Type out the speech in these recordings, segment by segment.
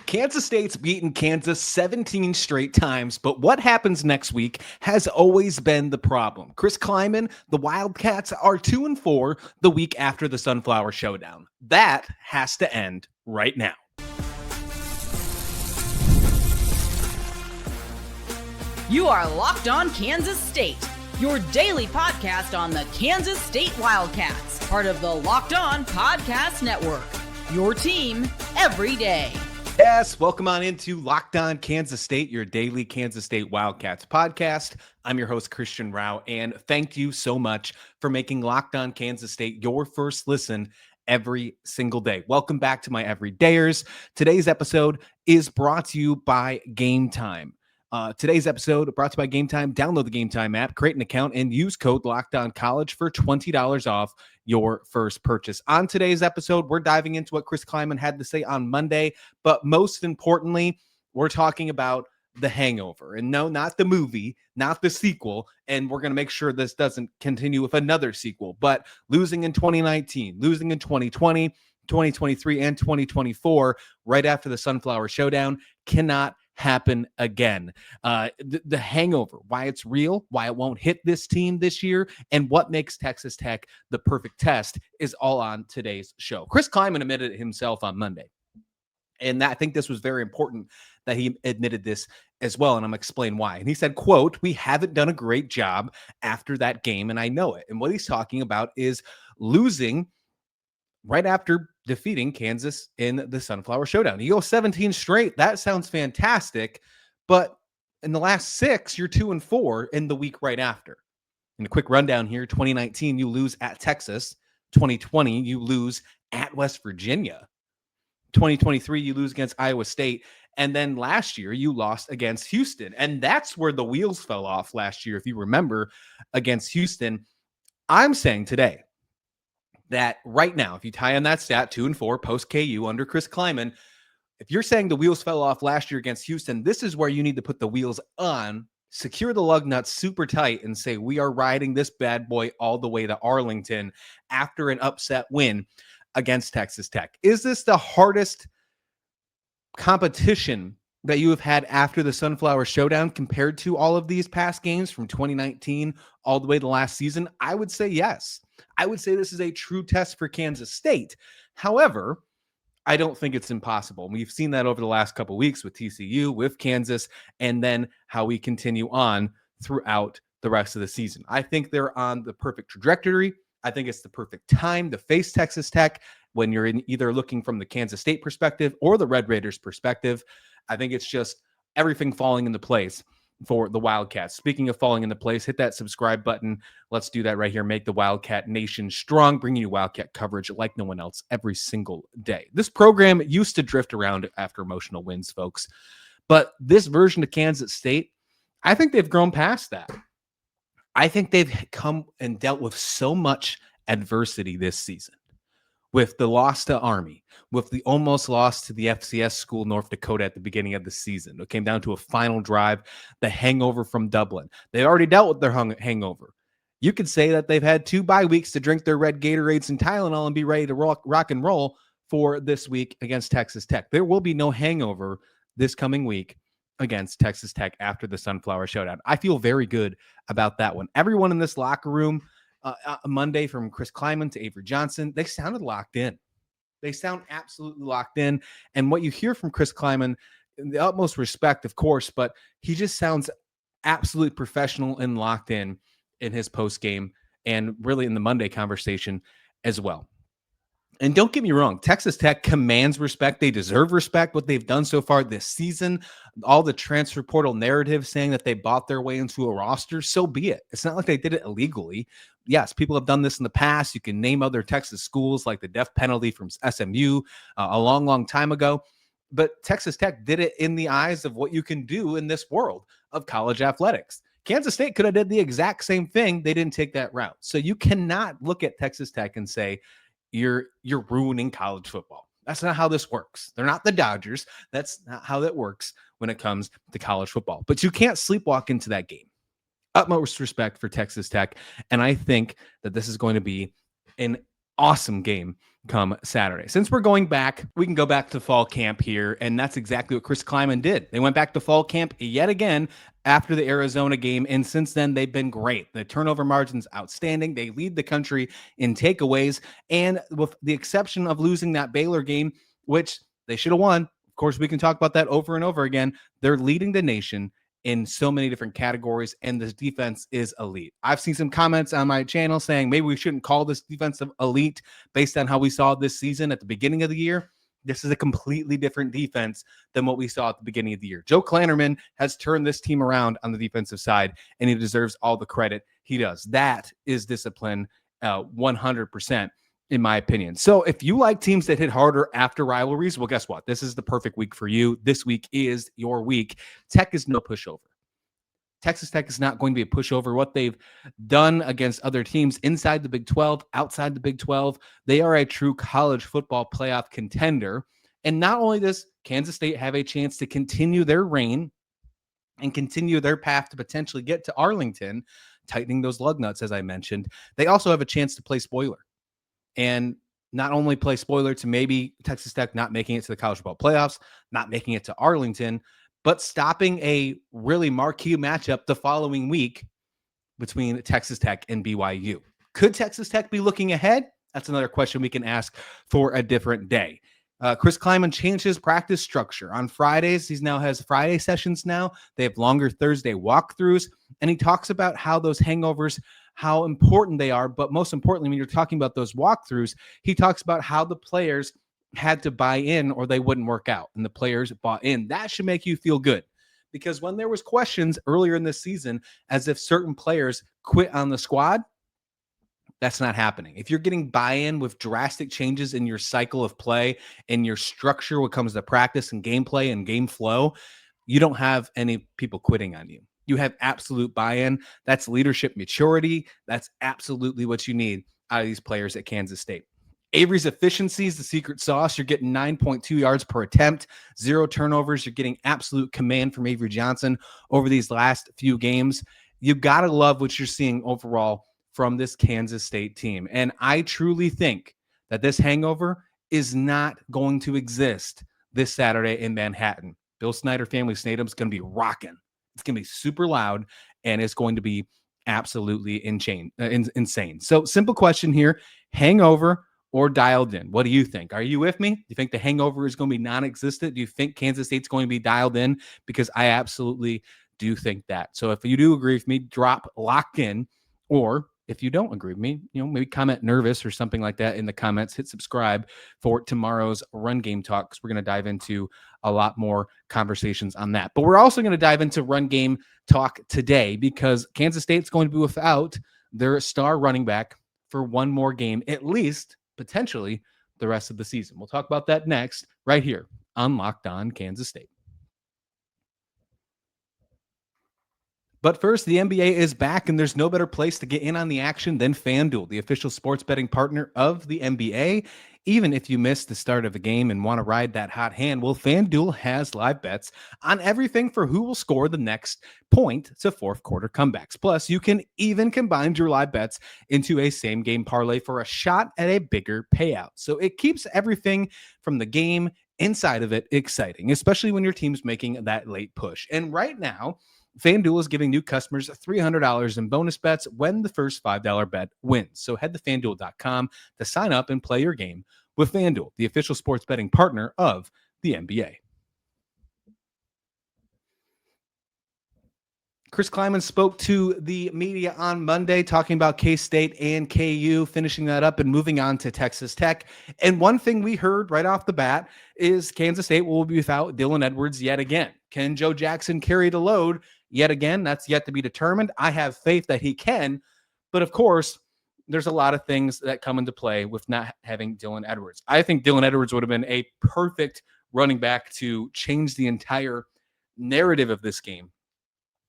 Kansas State's beaten Kansas 17 straight times, but what happens next week has always been the problem. Chris Klieman, the Wildcats are 2-4 the week after the Sunflower Showdown. That has to end right now. You are Locked On Kansas State, your daily podcast on the Kansas State Wildcats, part of the Locked On Podcast Network, your team every day. Yes, welcome on into Locked On Kansas State, your daily Kansas State Wildcats podcast. I'm your host, Christian Rauh, and thank you so much for making Locked On Kansas State your first listen every single day. Welcome back to my everydayers. Today's episode is brought to you by Game Time. Today's episode brought to you by Game Time. Download the Game Time app, create an account, and use code LOCKEDONCollege for $20 off your first purchase. On today's episode, we're diving into what Chris Klieman had to say on Monday, but most importantly, we're talking about the Hangover. And no, not the movie, not the sequel, and we're going to make sure this doesn't continue with another sequel, but losing in 2019, losing in 2020, 2023, and 2024, right after the Sunflower Showdown, cannot happen again. The Hangover, why it's real, why it won't hit this team this year, and what makes Texas Tech the perfect test is all on today's show. Chris Klieman admitted it himself on Monday. And I think this was very important that he admitted this as well. And I'm going to explain why. And he said, quote, "We haven't done a great job after that game, and I know it." And what he's talking about is losing right after defeating Kansas in the Sunflower Showdown. You go 17 straight. That sounds fantastic. But in the last 6, you're 2-4 in the week right after. And a quick rundown here, 2019, you lose at Texas. 2020, you lose at West Virginia. 2023, you lose against Iowa State. And then last year, you lost against Houston. And that's where the wheels fell off last year, if you remember, against Houston. I'm saying today that right now, if you tie on that stat, 2-4 post KU under Chris Klieman, if you're saying the wheels fell off last year against Houston, this is where you need to put the wheels on, secure the lug nuts super tight, and say, we are riding this bad boy all the way to Arlington after an upset win against Texas Tech. Is this the hardest competition that you have had after the Sunflower Showdown compared to all of these past games from 2019 all the way to last season? I would say yes. I would say this is a true test for Kansas State. However, I don't think it's impossible. We've seen that over the last couple of weeks with TCU, with Kansas, and then how we continue on throughout the rest of the season. I think they're on the perfect trajectory. I think it's the perfect time to face Texas Tech when you're either looking from the Kansas State perspective or the Red Raiders perspective. I think it's just everything falling into place for the Wildcats. Speaking of falling into place, hit that subscribe button. Let's do that right here. Make the Wildcat Nation strong, bringing you Wildcat coverage like no one else every single day. This program used to drift around after emotional wins, folks. But this version of Kansas State, I think they've grown past that. I think they've come and dealt with so much adversity this season. With the loss to Army, with the almost loss to the FCS school, North Dakota, at the beginning of the season. It came down to a final drive, the hangover from Dublin. They already dealt with their hangover. You could say that they've had 2 bye weeks to drink their red Gatorades and Tylenol and be ready to rock and roll for this week against Texas Tech. There will be no hangover this coming week against Texas Tech after the Sunflower Showdown. I feel very good about that one. Everyone in this locker room, Monday, from Chris Klieman to Avery Johnson, they sounded locked in. They sound absolutely locked in. And what you hear from Chris Klieman, in the utmost respect, of course, but he just sounds absolutely professional and locked in his post game and really in the Monday conversation as well. And don't get me wrong, Texas Tech commands respect. They deserve respect, what they've done so far this season. All the transfer portal narrative saying that they bought their way into a roster, so be it. It's not like they did it illegally. Yes, people have done this in the past. You can name other Texas schools like the death penalty from SMU a long, long time ago. But Texas Tech did it in the eyes of what you can do in this world of college athletics. Kansas State could have did the exact same thing. They didn't take that route. So you cannot look at Texas Tech and say, you're ruining college football. That's not how this works. They're not the Dodgers. That's not how that works when it comes to college football. But you can't sleepwalk into that game. Utmost respect for Texas Tech. And I think that this is going to be an awesome game come Saturday. Since we're going back, we can go back to fall camp here, and that's exactly what Chris Klieman did. They went back to fall camp yet again after the Arizona game, and since then, they've been great. The turnover margin's outstanding. They lead the country in takeaways, and with the exception of losing that Baylor game, which they should have won, of course, we can talk about that over and over again, they're leading the nation in so many different categories, and this defense is elite. I've seen some comments on my channel saying maybe we shouldn't call this defensive elite based on how we saw this season at the beginning of the year. This is a completely different defense than what we saw at the beginning of the year. Joe Klannerman has turned this team around on the defensive side, and he deserves all the credit he does. That is discipline 100%. In my opinion. So if you like teams that hit harder after rivalries, well, guess what? This is the perfect week for you. This week is your week. Tech is no pushover. Texas Tech is not going to be a pushover. What they've done against other teams inside the Big 12, outside the Big 12, they are a true college football playoff contender. And not only does Kansas State have a chance to continue their reign and continue their path to potentially get to Arlington, tightening those lug nuts, as I mentioned, they also have a chance to play spoiler. And not only play spoiler to maybe Texas Tech not making it to the college football playoffs, not making it to Arlington, but stopping a really marquee matchup the following week between Texas Tech and BYU. Could Texas Tech be looking ahead? That's another question we can ask for a different day. Chris Klieman changed his practice structure. On Fridays, he now has Friday sessions now. They have longer Thursday walkthroughs, and he talks about how those hangovers, how important they are. But most importantly, when you're talking about those walkthroughs, he talks about how the players had to buy in or they wouldn't work out, and the players bought in. That should make you feel good, because when there was questions earlier in this season as if certain players quit on the squad, that's not happening. If you're getting buy-in with drastic changes in your cycle of play and your structure when it comes to practice and gameplay and game flow, you don't have any people quitting on you. You have absolute buy-in. That's leadership maturity. That's absolutely what you need out of these players at Kansas State. Avery's efficiency is the secret sauce. You're getting 9.2 yards per attempt, 0 turnovers. You're getting absolute command from Avery Johnson over these last few games. You've got to love what you're seeing overall from this Kansas State team. And I truly think that this hangover is not going to exist this Saturday in Manhattan. Bill Snyder Family Stadium is going to be rocking. It's going to be super loud, and it's going to be absolutely insane. So simple question here, hangover or dialed in? What do you think? Are you with me? Do you think the hangover is going to be non-existent? Do you think Kansas State's going to be dialed in? Because I absolutely do think that. So if you do agree with me, drop lock in, or if you don't agree with me, maybe comment nervous or something like that in the comments. Hit subscribe for tomorrow's Run Game Talk, because we're going to dive into a lot more conversations on that. But we're also going to dive into Run Game Talk today, because Kansas State's going to be without their star running back for one more game, at least potentially the rest of the season. We'll talk about that next, right here on Locked On Kansas State. But first, the NBA is back, and there's no better place to get in on the action than FanDuel, the official sports betting partner of the NBA. Even if you missed the start of the game and want to ride that hot hand, well, FanDuel has live bets on everything for who will score the next point to fourth quarter comebacks. Plus, you can even combine your live bets into a same game parlay for a shot at a bigger payout. So it keeps everything from the game inside of it exciting, especially when your team's making that late push. And right now, FanDuel is giving new customers $300 in bonus bets when the first $5 bet wins. So head to FanDuel.com to sign up and play your game with FanDuel, the official sports betting partner of the NBA. Chris Klieman spoke to the media on Monday, talking about K-State and KU, finishing that up and moving on to Texas Tech. And one thing we heard right off the bat is Kansas State will be without Dylan Edwards yet again. Can Joe Jackson carry the load yet again? That's yet to be determined. I have faith that he can, but of course, there's a lot of things that come into play with not having Dylan Edwards. I think Dylan Edwards would have been a perfect running back to change the entire narrative of this game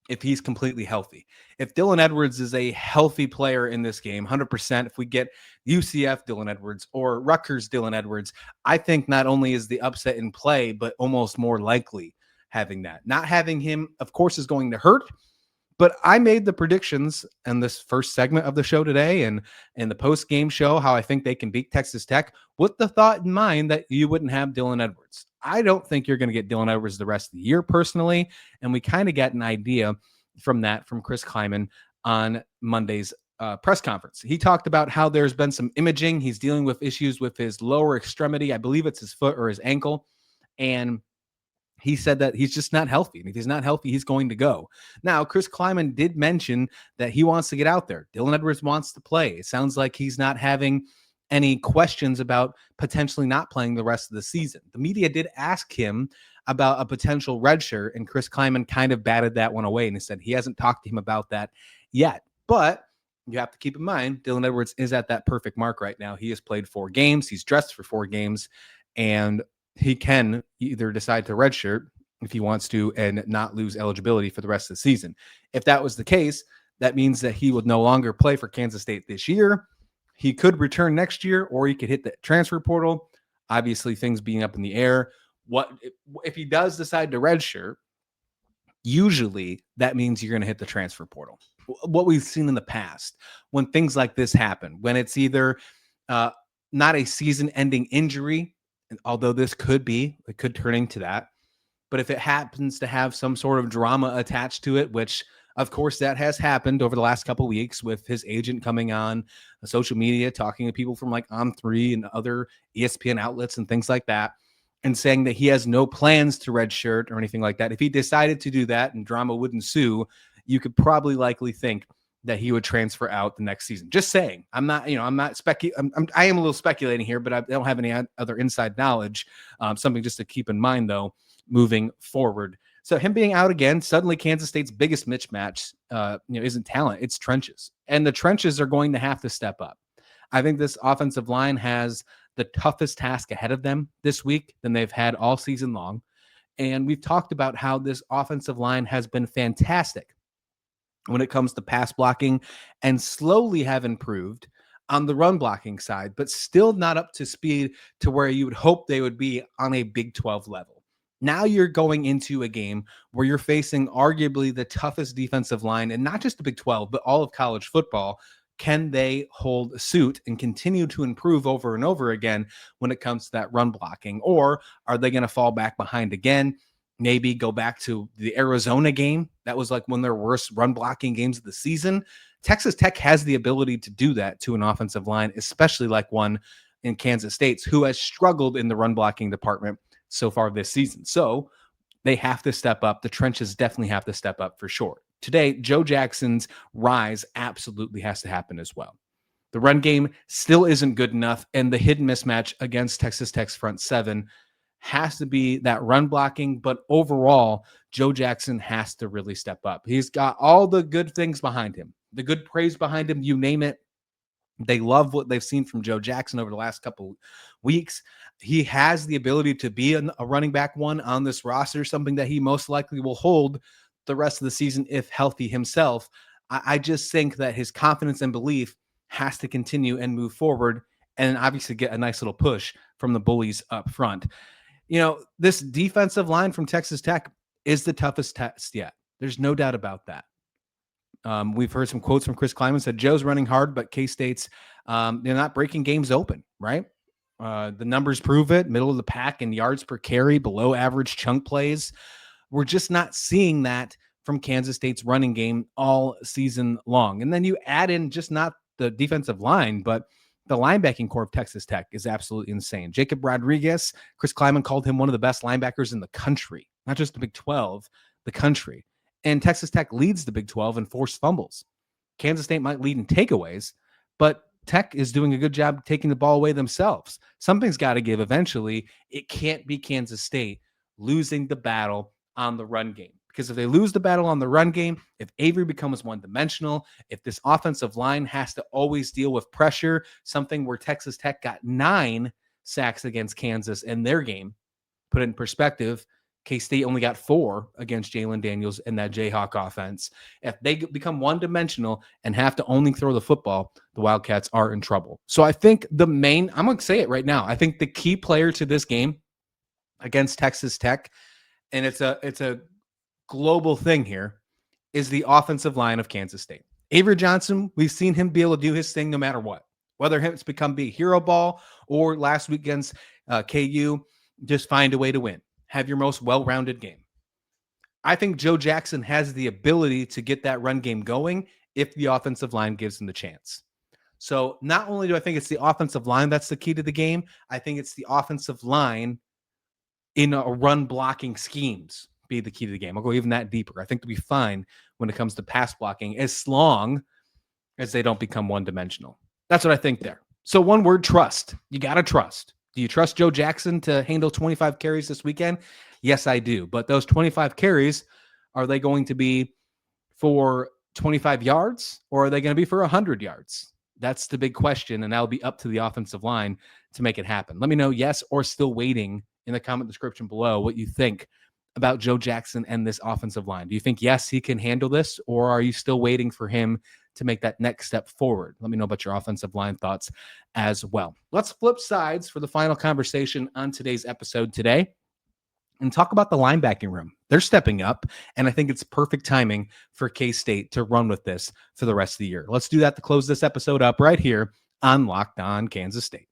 if he's completely healthy. If Dylan Edwards is a healthy player in this game, 100%, if we get UCF Dylan Edwards or Rutgers Dylan Edwards, I think not only is the upset in play, but almost more likely having that. Not having him, of course, is going to hurt, But I made the predictions in this first segment of the show today and in the post-game show how I think they can beat Texas Tech with the thought in mind that you wouldn't have Dylan Edwards. I don't think you're going to get Dylan Edwards the rest of the year personally, and we kind of got an idea from Chris Klieman on Monday's press conference. He talked about how there's been some imaging. He's dealing with issues with his lower extremity. I believe it's his foot or his ankle, and he said that he's just not healthy. And if he's not healthy, he's going to go. Now, Chris Klieman did mention that he wants to get out there. Dylan Edwards wants to play. It sounds like he's not having any questions about potentially not playing the rest of the season. The media did ask him about a potential redshirt, and Chris Klieman kind of batted that one away, and he said he hasn't talked to him about that yet. But you have to keep in mind, Dylan Edwards is at that perfect mark right now. He has played 4 games. He's dressed for 4 games, and he can either decide to redshirt if he wants to and not lose eligibility for the rest of the season. If that was the case, that means that he would no longer play for Kansas State this year. He could return next year, or he could hit the transfer portal. Obviously, things being up in the air. What if he does decide to redshirt? Usually, that means you're going to hit the transfer portal. What we've seen in the past, when things like this happen, when it's either not a season-ending injury, although this could be, it could turn into that. But if it happens to have some sort of drama attached to it, which of course that has happened over the last couple of weeks with his agent coming on social media, talking to people from like On3 and other ESPN outlets and things like that, and saying that he has no plans to redshirt or anything like that. If he decided to do that and drama would ensue, you could probably likely think that he would transfer out the next season. Just saying. I am a little speculating here, but I don't have any other inside knowledge. Something just to keep in mind, though, moving forward. So him being out again, suddenly Kansas State's biggest mismatch, isn't talent, it's trenches. And the trenches are going to have to step up. I think this offensive line has the toughest task ahead of them this week than they've had all season long. And we've talked about how this offensive line has been fantastic when it comes to pass blocking and slowly have improved on the run blocking side, but still not up to speed to where you would hope they would be on a Big 12 level. Now you're going into a game where you're facing arguably the toughest defensive line, and not just the Big 12, but all of college football. Can they hold suit and continue to improve over and over again when it comes to that run blocking? Or are they going to fall back behind again? Maybe go back to the Arizona game. That was like one of their worst run blocking games of the season. Texas Tech has the ability to do that to an offensive line, especially like one in Kansas State, who has struggled in the run blocking department so far this season. So they have to step up. The trenches definitely have to step up for sure. Today, Joe Jackson's rise absolutely has to happen as well. The run game still isn't good enough, and the hidden mismatch against Texas Tech's front seven has to be that run blocking, but overall, Joe Jackson has to really step up. He's got all the good things behind him, the good praise behind him, you name it. They love what they've seen from Joe Jackson over the last couple weeks. He has the ability to be a running back one on this roster, something that he most likely will hold the rest of the season if healthy himself. I just think that his confidence and belief has to continue and move forward, and obviously get a nice little push from the bullies up front. This defensive line from Texas Tech is the toughest test yet. There's no doubt about that. We've heard some quotes from Chris Klieman said Joe's running hard, but K-State's they're not breaking games open, right? The numbers prove it. Middle of the pack in yards per carry, below average chunk plays. We're just not seeing that from Kansas State's running game all season long. And then you add in just not the defensive line, but the linebacking core of Texas Tech is absolutely insane. Jacob Rodriguez, Chris Klieman called him one of the best linebackers in the country, not just the Big 12, the country. And Texas Tech leads the Big 12 in forced fumbles. Kansas State might lead in takeaways, but Tech is doing a good job taking the ball away themselves. Something's got to give eventually. It can't be Kansas State losing the battle on the run game. Because if they lose the battle on the run game, if Avery becomes one-dimensional, if this offensive line has to always deal with pressure, something where Texas Tech got 9 sacks against Kansas in their game, put it in perspective, K-State only got 4 against Jalen Daniels and that Jayhawk offense. If they become one-dimensional and have to only throw the football, the Wildcats are in trouble. So I think I'm going to say it right now, I think the key player to this game against Texas Tech, and it's a global thing here, is the offensive line of Kansas State. Avery Johnson, we've seen him be able to do his thing no matter what. Whether it's become be hero ball or last week against KU, just find a way to win. Have your most well-rounded game. I think Joe Jackson has the ability to get that run game going if the offensive line gives him the chance. So not only do I think it's the offensive line that's the key to the game, I think it's the offensive line in a run blocking schemes be the key to the game. I'll go even that deeper. I think they'll be fine when it comes to pass blocking as long as they don't become one-dimensional. That's what I think there. So one word, trust. You got to trust. Do you trust Joe Jackson to handle 25 carries this weekend? Yes, I do. But those 25 carries, are they going to be for 25 yards or are they going to be for 100 yards? That's the big question, and that'll be up to the offensive line to make it happen. Let me know yes or still waiting in the comment description below what you think about Joe Jackson and this offensive line. Do you think, yes, he can handle this, or are you still waiting for him to make that next step forward? Let me know about your offensive line thoughts as well. Let's flip sides for the final conversation on today's episode today and talk about the linebacking room. They're stepping up, and I think it's perfect timing for K-State to run with this for the rest of the year. Let's do that to close this episode up right here on Locked On Kansas State.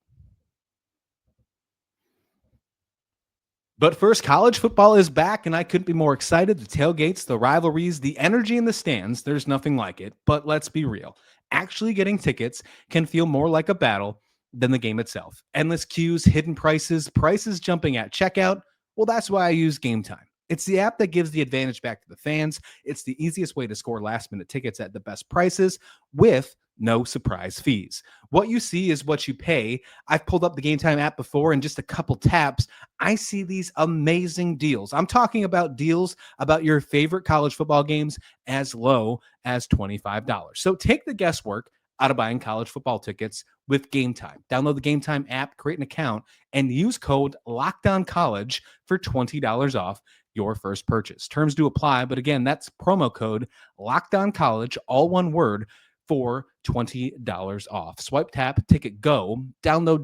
But first, college football is back, and I couldn't be more excited. The tailgates, the rivalries, the energy in the stands, there's nothing like it. But let's be real. Actually getting tickets can feel more like a battle than the game itself. Endless queues, hidden prices, prices jumping at checkout. Well, that's why I use Game Time. It's the app that gives the advantage back to the fans. It's the easiest way to score last-minute tickets at the best prices with no surprise fees. What you see is what you pay. I've pulled up the Game Time app before, in just a couple taps, I see these amazing deals. I'm talking about deals about your favorite college football games as low as $25. So take the guesswork out of buying college football tickets with Game Time. Download the Game Time app, create an account, and use code LOCKEDONCollege for $20 off your first purchase. Terms do apply, but again, that's promo code LOCKEDONCollege, all one word, for $20 off. Swipe, tap, ticket, go. Download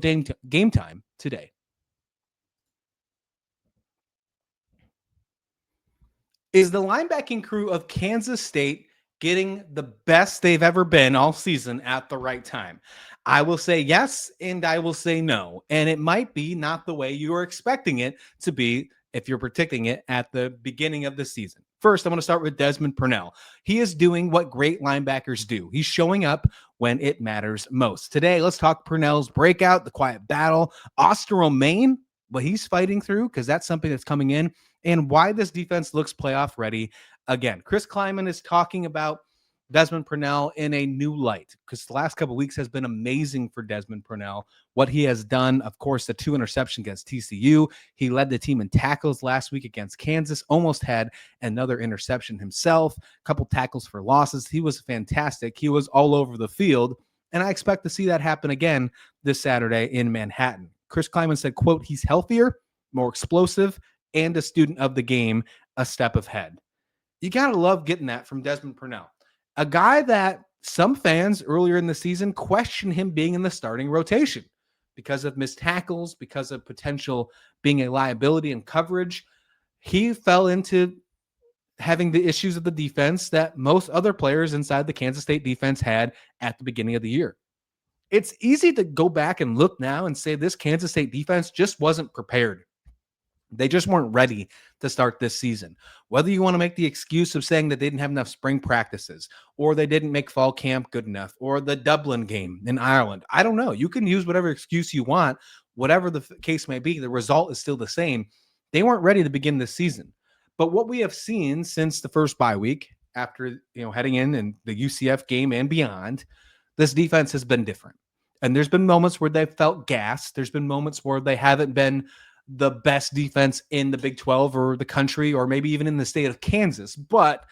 Game Time today. Is the linebacking crew of Kansas State getting the best they've ever been all season at the right time? I will say yes, and I will say no. And it might be not the way you are expecting it to be if you're predicting it at the beginning of the season. First, I'm going to start with Desmond Purnell. He is doing what great linebackers do. He's showing up when it matters most. Today, let's talk Purnell's breakout, the quiet battle, Austin Romaine, what he's fighting through, because that's something that's coming in, and why this defense looks playoff ready again. Chris Klieman is talking about Desmond Purnell in a new light, because the last couple of weeks has been amazing for Desmond Purnell. What he has done, of course, the 2 interceptions against TCU. He led the team in tackles last week against Kansas, almost had another interception himself, a couple tackles for losses. He was fantastic. He was all over the field, and I expect to see that happen again this Saturday in Manhattan. Chris Klieman said, quote, he's healthier, more explosive, and a student of the game, a step ahead. You got to love getting that from Desmond Purnell. A guy that some fans earlier in the season questioned him being in the starting rotation because of missed tackles, because of potential being a liability in coverage. He fell into having the issues of the defense that most other players inside the Kansas State defense had at the beginning of the year. It's easy to go back and look now and say this Kansas State defense just wasn't prepared. They just weren't ready to start this season. Whether you want to make the excuse of saying that they didn't have enough spring practices, or they didn't make fall camp good enough, or the Dublin game in Ireland, I don't know. You can use whatever excuse you want. Whatever the case may be, the result is still the same. They weren't ready to begin this season. But what we have seen since the first bye week, after heading in and the UCF game and beyond, this defense has been different. And there's been moments where they've felt gassed. There's been moments where they haven't been the best defense in the Big 12 or the country, or maybe even in the state of Kansas. But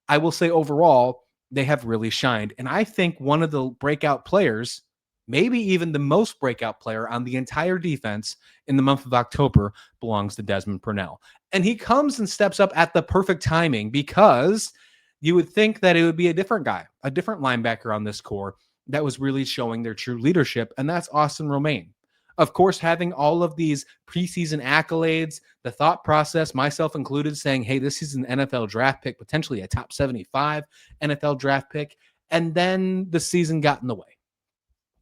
I will say overall, they have really shined. And I think one of the breakout players, maybe even the most breakout player on the entire defense in the month of October, belongs to Desmond Purnell. And he comes and steps up at the perfect timing, because you would think that it would be a different guy, a different linebacker on this core that was really showing their true leadership, and that's Austin Romaine. Of course, having all of these preseason accolades, the thought process, myself included, saying, hey, this is an NFL draft pick, potentially a top 75 NFL draft pick. And then the season got in the way.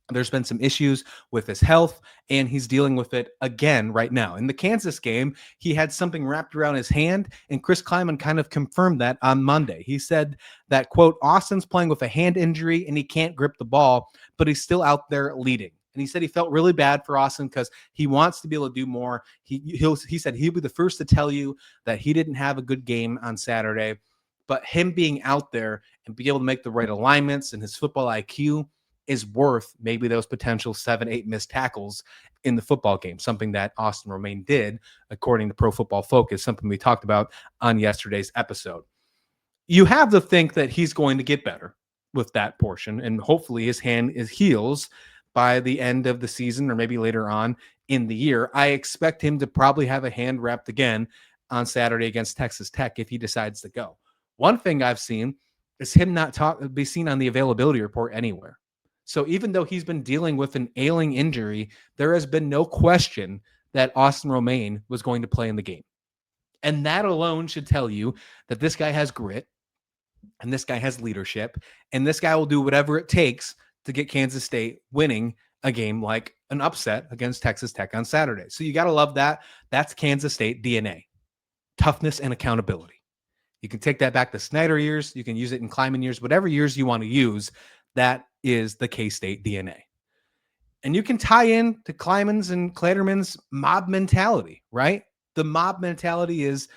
There's been some issues with his health, and he's dealing with it again right now. In the Kansas game, he had something wrapped around his hand, and Chris Klieman kind of confirmed that on Monday. He said that, quote, Austin's playing with a hand injury, and he can't grip the ball, but he's still out there leading. And he said he felt really bad for Austin because he wants to be able to do more. He said he'll be the first to tell you that he didn't have a good game on Saturday, but him being out there and be able to make the right alignments and his football IQ is worth maybe those potential 7-8 missed tackles in the football game, something that Austin Romaine did, according to Pro Football Focus, something we talked about on yesterday's episode. You have to think that he's going to get better with that portion, and hopefully his hand heals by the end of the season or maybe later on in the year. I expect him to probably have a hand wrapped again on Saturday against Texas Tech if he decides to go. One thing I've seen is him not be seen on the availability report anywhere. So even though he's been dealing with an ailing injury, there has been no question that Austin Romaine was going to play in the game. And that alone should tell you that this guy has grit and this guy has leadership and this guy will do whatever it takes to get Kansas State winning a game like an upset against Texas Tech on Saturday. So you got to love that. That's Kansas State DNA, toughness and accountability. You can take that back to Snyder years. You can use it in Klieman years, whatever years you want to use. That is the K-State DNA. And you can tie in to Klieman's and Kletterman's mob mentality, right? The mob mentality is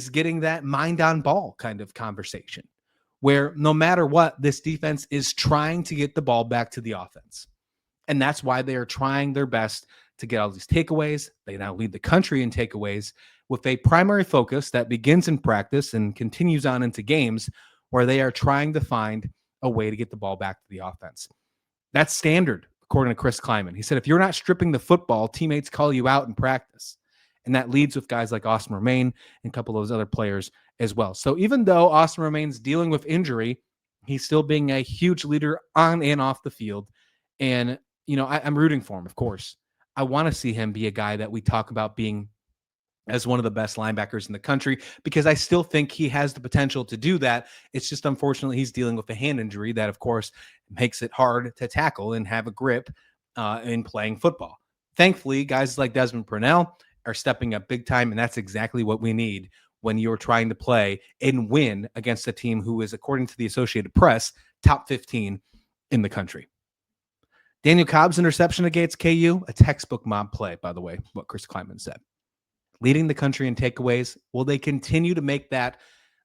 getting that mind on ball kind of conversation where no matter what, this defense is trying to get the ball back to the offense. And that's why they are trying their best to get all these takeaways. They now lead the country in takeaways with a primary focus that begins in practice and continues on into games where they are trying to find a way to get the ball back to the offense. That's standard, according to Chris Klieman. He said, if you're not stripping the football, teammates call you out in practice. And that leads with guys like Austin Romaine and a couple of those other players as well. So even though Austin Romaine's dealing with injury, he's still being a huge leader on and off the field. And, you know, I'm rooting for him, of course. I want to see him be a guy that we talk about being as one of the best linebackers in the country, because I still think he has the potential to do that. It's just, unfortunately, he's dealing with a hand injury that, of course, makes it hard to tackle and have a grip in playing football. Thankfully, guys like Desmond Purnell are stepping up big time, and that's exactly what we need when you're trying to play and win against a team who is, according to the Associated Press, top 15 in the country. Daniel Cobb's interception against KU, a textbook mob play, by the way, what Chris Klieman said. Leading the country in takeaways. Will they continue to make that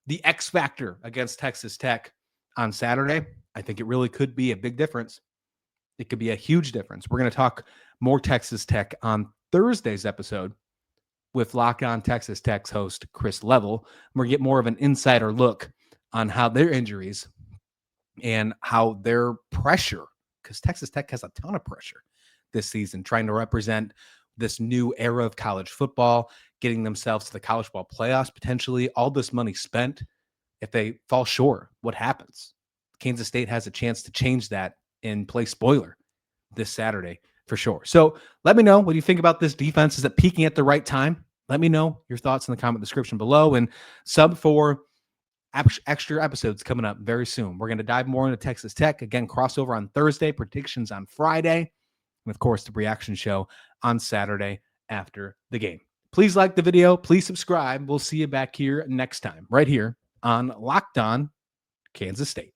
the X factor against Texas Tech on Saturday? I think it really could be a big difference. It could be a huge difference. We're going to talk more Texas Tech on Thursday's episode with Locked On Texas Tech's host, Chris Level. We're going to get more of an insider look on how their injuries and how their pressure, because Texas Tech has a ton of pressure this season, trying to represent this new era of college football, getting themselves to the college ball playoffs, potentially all this money spent. If they fall short, what happens? Kansas State has a chance to change that and play spoiler this Saturday for sure. So let me know what you think about this defense. Is it peaking at the right time? Let me know your thoughts in the comment description below, and sub for extra episodes coming up very soon. We're going to dive more into Texas Tech. Again, crossover on Thursday, predictions on Friday, and of course, the reaction show on Saturday after the game. Please like the video. Please subscribe. We'll see you back here next time, right here on Locked On Kansas State.